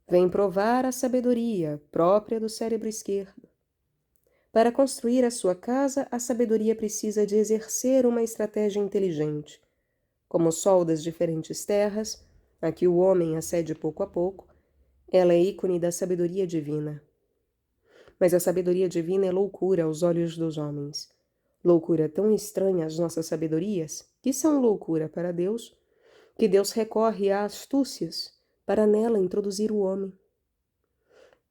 Vem provar a sabedoria própria do cérebro esquerdo. Para construir a sua casa, a sabedoria precisa de exercer uma estratégia inteligente. Como o sol das diferentes terras, a que o homem acede pouco a pouco, ela é ícone da sabedoria divina. Mas a sabedoria divina é loucura aos olhos dos homens. Loucura tão estranha às nossas sabedorias, que são loucura para Deus, que Deus recorre a astúcias para nela introduzir o homem.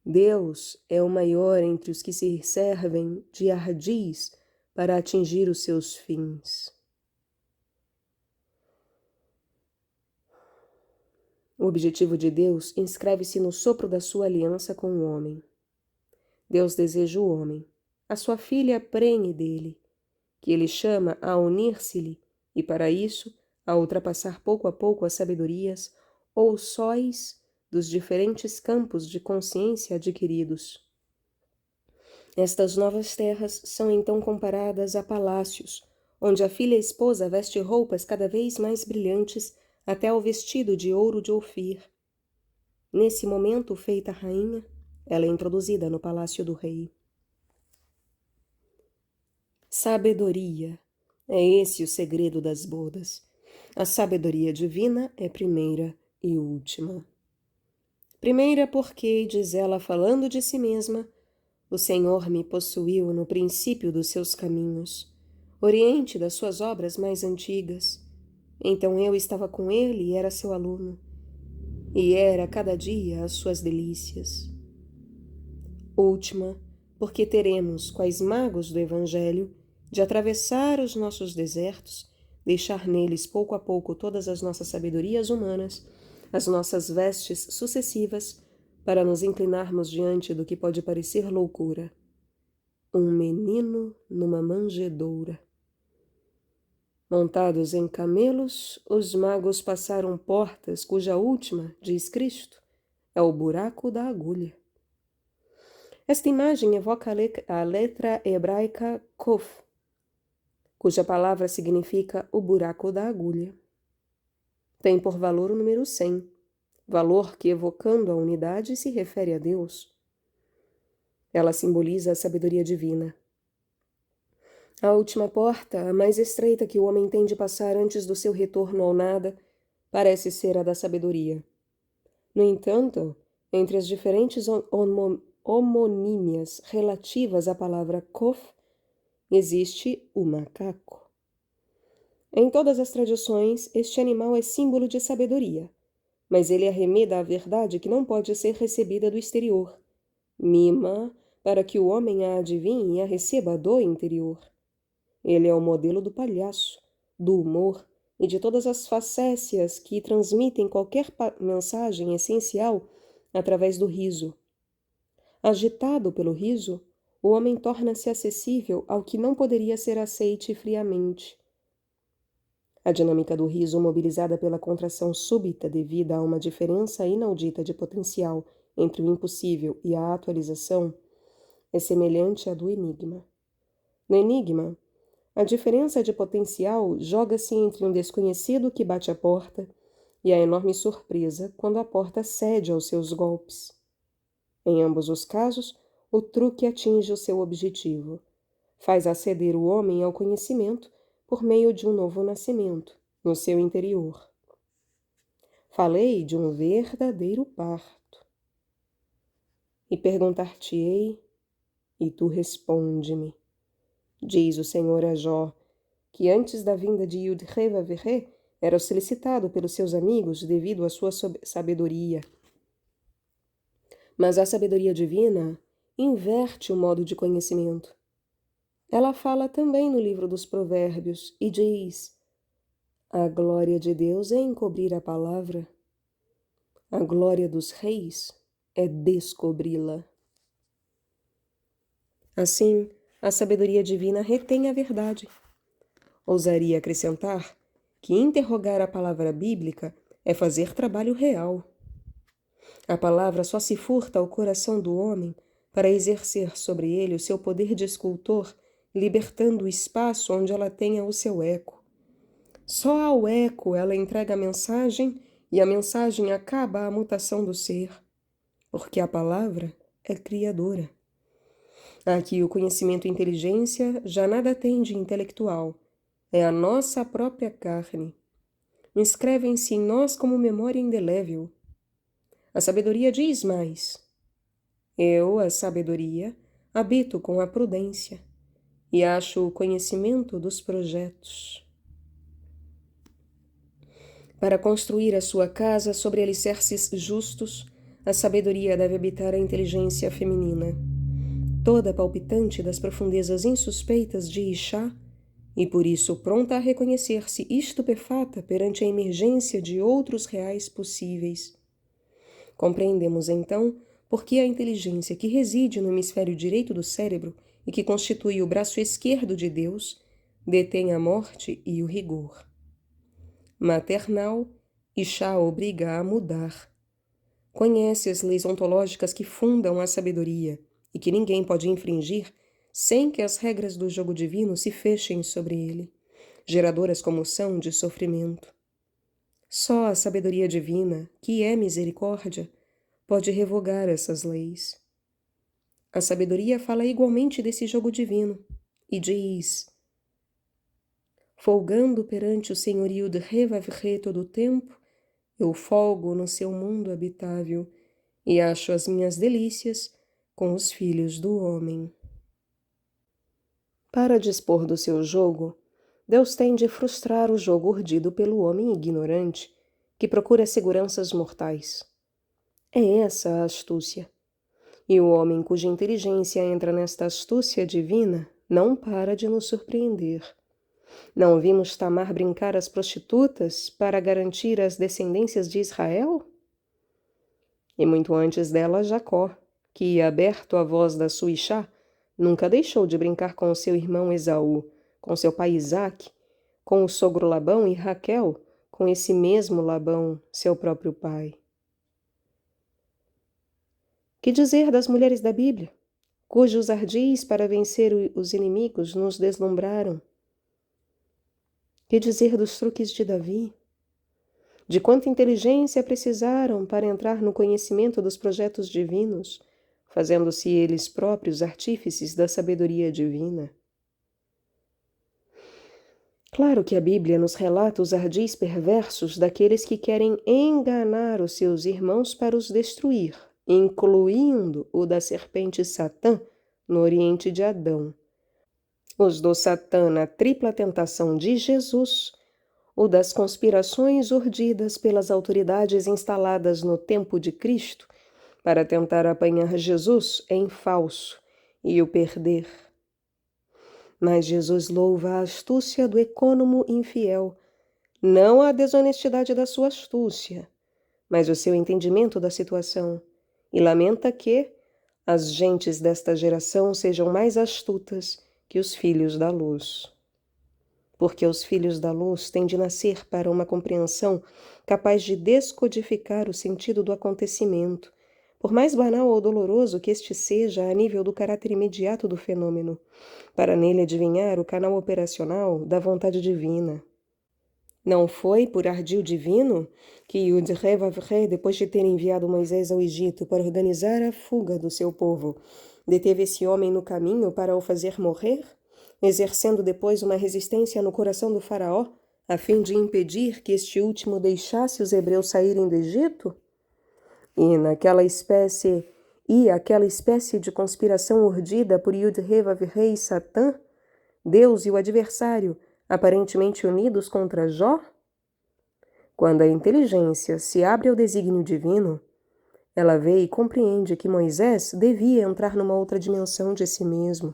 Deus é o maior entre os que se servem de ardis para atingir os seus fins. O objetivo de Deus inscreve-se no sopro da sua aliança com o homem. Deus deseja o homem, a sua filha prenhe dele, que ele chama a unir-se-lhe, e para isso, a ultrapassar pouco a pouco as sabedorias ou sóis dos diferentes campos de consciência adquiridos. Estas novas terras são então comparadas a palácios, onde a filha esposa veste roupas cada vez mais brilhantes até ao vestido de ouro de Ofir. Nesse momento, feita rainha, ela é introduzida no palácio do rei. Sabedoria. É esse o segredo das bodas. A sabedoria divina é primeira e última. Primeira porque, diz ela falando de si mesma, o Senhor me possuiu no princípio dos seus caminhos, oriente das suas obras mais antigas. Então eu estava com ele e era seu aluno, e era cada dia as suas delícias. Última, porque teremos, quais magos do Evangelho, de atravessar os nossos desertos, deixar neles pouco a pouco todas as nossas sabedorias humanas, as nossas vestes sucessivas, para nos inclinarmos diante do que pode parecer loucura. Um menino numa manjedoura. Montados em camelos, os magos passaram portas cuja última, diz Cristo, é o buraco da agulha. Esta imagem evoca a letra hebraica Kof, cuja palavra significa o buraco da agulha. Tem por valor o número 100, valor que, evocando a unidade, se refere a Deus. Ela simboliza a sabedoria divina. A última porta, a mais estreita que o homem tem de passar antes do seu retorno ao nada, parece ser a da sabedoria. No entanto, entre as diferentes homonímias relativas à palavra Kof, existe o macaco. Em todas as tradições, este animal é símbolo de sabedoria, mas ele arremeda a verdade que não pode ser recebida do exterior. Mima para que o homem a adivinhe e a receba do interior. Ele é o modelo do palhaço, do humor e de todas as facécias que transmitem qualquer mensagem essencial através do riso. Agitado pelo riso, o homem torna-se acessível ao que não poderia ser aceite friamente. A dinâmica do riso, mobilizada pela contração súbita devida a uma diferença inaudita de potencial entre o impossível e a atualização, é semelhante à do enigma. No enigma, a diferença de potencial joga-se entre um desconhecido que bate a porta e a enorme surpresa quando a porta cede aos seus golpes. Em ambos os casos, o truque atinge o seu objetivo. Faz aceder o homem ao conhecimento por meio de um novo nascimento, no seu interior. Falei de um verdadeiro parto. E perguntar-te-ei, e tu responde-me. Diz o Senhor a Jó, que antes da vinda de Yud-Heh-Vav-Heh era solicitado pelos seus amigos devido à sua sabedoria. Mas a sabedoria divina inverte o modo de conhecimento. Ela fala também no livro dos Provérbios e diz: a glória de Deus é encobrir a palavra, a glória dos reis é descobri-la. Assim, a sabedoria divina retém a verdade. Ousaria acrescentar que interrogar a palavra bíblica é fazer trabalho real. A palavra só se furta ao coração do homem para exercer sobre ele o seu poder de escultor, libertando o espaço onde ela tenha o seu eco. Só ao eco ela entrega a mensagem e a mensagem acaba a mutação do ser, porque a palavra é criadora. Aqui o conhecimento e inteligência já nada tem de intelectual, é a nossa própria carne. Inscrevem-se em nós como memória indelével. A sabedoria diz mais. Eu, a sabedoria, habito com a prudência e acho o conhecimento dos projetos. Para construir a sua casa sobre alicerces justos, a sabedoria deve habitar a inteligência feminina, toda palpitante das profundezas insuspeitas de Ixá, e por isso pronta a reconhecer-se estupefata perante a emergência de outros reais possíveis. Compreendemos, então, por que a inteligência que reside no hemisfério direito do cérebro e que constitui o braço esquerdo de Deus detém a morte e o rigor. Maternal, Ixá obriga a mudar. Conhece as leis ontológicas que fundam a sabedoria e que ninguém pode infringir sem que as regras do jogo divino se fechem sobre ele, geradoras como são de sofrimento. Só a sabedoria divina, que é misericórdia, pode revogar essas leis. A sabedoria fala igualmente desse jogo divino e diz: folgando perante o senhorio de Heh-Vav-Heh todo o tempo, eu folgo no seu mundo habitável e acho as minhas delícias com os filhos do homem. Para dispor do seu jogo, Deus tem de frustrar o jogo urdido pelo homem ignorante, que procura seguranças mortais. É essa a astúcia. E o homem cuja inteligência entra nesta astúcia divina não para de nos surpreender. Não vimos Tamar brincar às prostitutas para garantir as descendências de Israel? E muito antes dela, Jacó, que, aberto à voz da sua Ixá, nunca deixou de brincar com o seu irmão Esaú, com seu pai Isaque, com o sogro Labão e Raquel, com esse mesmo Labão, seu próprio pai. Que dizer das mulheres da Bíblia, cujos ardis para vencer os inimigos nos deslumbraram? Que dizer dos truques de Davi? De quanta inteligência precisaram para entrar no conhecimento dos projetos divinos, fazendo-se eles próprios artífices da sabedoria divina. Claro que a Bíblia nos relata os ardis perversos daqueles que querem enganar os seus irmãos para os destruir, incluindo o da serpente Satã no oriente de Adão, os do Satã na tripla tentação de Jesus, o das conspirações urdidas pelas autoridades instaladas no tempo de Cristo para tentar apanhar Jesus em falso e o perder. Mas Jesus louva a astúcia do econômo infiel, não a desonestidade da sua astúcia, mas o seu entendimento da situação, e lamenta que as gentes desta geração sejam mais astutas que os filhos da luz. Porque os filhos da luz têm de nascer para uma compreensão capaz de descodificar o sentido do acontecimento, por mais banal ou doloroso que este seja a nível do caráter imediato do fenômeno, para nele adivinhar o canal operacional da vontade divina. Não foi por ardil divino que Yud-Re-Vav-Re, depois de ter enviado Moisés ao Egito para organizar a fuga do seu povo, deteve esse homem no caminho para o fazer morrer, exercendo depois uma resistência no coração do faraó, a fim de impedir que este último deixasse os hebreus saírem do Egito? E aquela espécie de conspiração urdida por Yud-Re-Vav-Re e Satã, Deus e o adversário, aparentemente unidos contra Jó? Quando a inteligência se abre ao desígnio divino, ela vê e compreende que Moisés devia entrar numa outra dimensão de si mesmo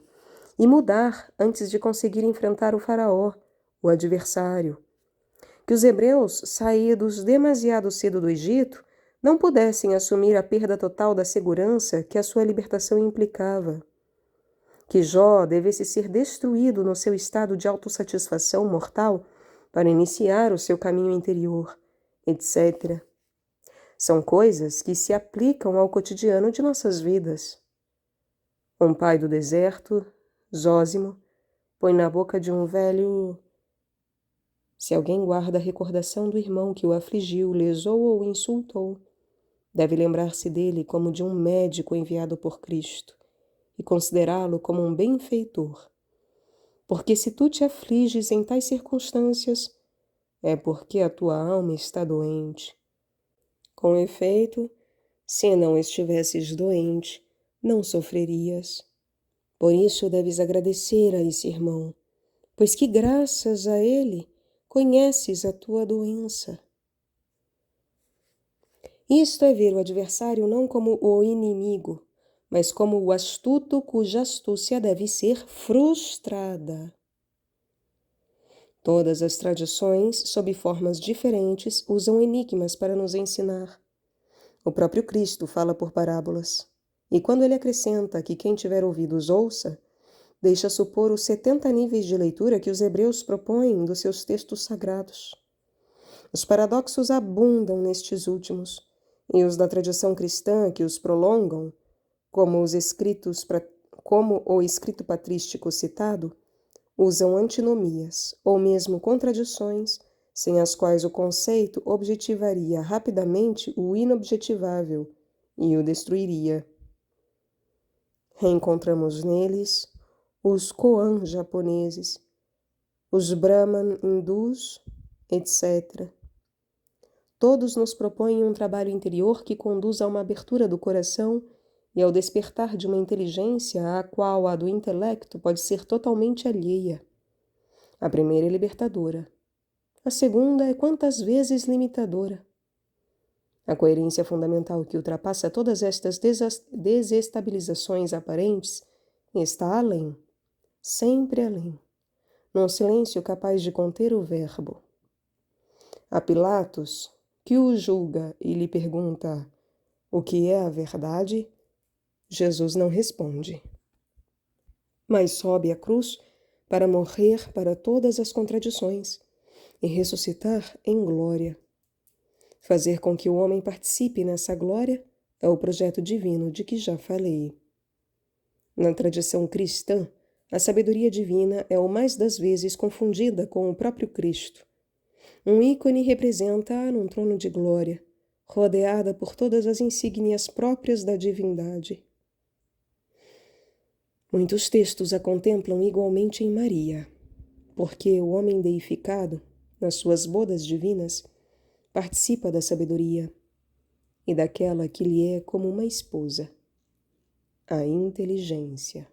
e mudar antes de conseguir enfrentar o faraó, o adversário. Que os hebreus, saídos demasiado cedo do Egito, não pudessem assumir a perda total da segurança que a sua libertação implicava. Que Jó devesse ser destruído no seu estado de autossatisfação mortal para iniciar o seu caminho interior, etc. São coisas que se aplicam ao cotidiano de nossas vidas. Um pai do deserto, Zósimo, põe na boca de um velho... Se alguém guarda a recordação do irmão que o afligiu, lesou ou insultou, deve lembrar-se dele como de um médico enviado por Cristo e considerá-lo como um benfeitor. Porque se tu te afliges em tais circunstâncias, é porque a tua alma está doente. Com efeito, se não estivesses doente, não sofrerias. Por isso deves agradecer a esse irmão, pois que graças a ele conheces a tua doença. Isto é ver o adversário não como o inimigo, mas como o astuto cuja astúcia deve ser frustrada. Todas as tradições, sob formas diferentes, usam enigmas para nos ensinar. O próprio Cristo fala por parábolas. E quando ele acrescenta que quem tiver ouvidos ouça, deixa supor os 70 níveis de leitura que os hebreus propõem dos seus textos sagrados. Os paradoxos abundam nestes últimos, e os da tradição cristã que os prolongam, como o escrito patrístico citado, usam antinomias, ou mesmo contradições, sem as quais o conceito objetivaria rapidamente o inobjetivável e o destruiria. Reencontramos neles os Koan japoneses, os Brahman hindus, etc. Todos nos propõem um trabalho interior que conduz a uma abertura do coração e ao despertar de uma inteligência à qual a do intelecto pode ser totalmente alheia. A primeira é libertadora. A segunda é quantas vezes limitadora. A coerência fundamental que ultrapassa todas estas desestabilizações aparentes está além, sempre além, num silêncio capaz de conter o verbo. A Pilatos, que o julga e lhe pergunta o que é a verdade, Jesus não responde, mas sobe à cruz para morrer para todas as contradições e ressuscitar em glória. Fazer com que o homem participe nessa glória é o projeto divino de que já falei. Na tradição cristã, a sabedoria divina é o mais das vezes confundida com o próprio Cristo. Um ícone representa-a num trono de glória, rodeada por todas as insígnias próprias da divindade. Muitos textos a contemplam igualmente em Maria, porque o homem deificado, nas suas bodas divinas, participa da sabedoria e daquela que lhe é como uma esposa, a inteligência.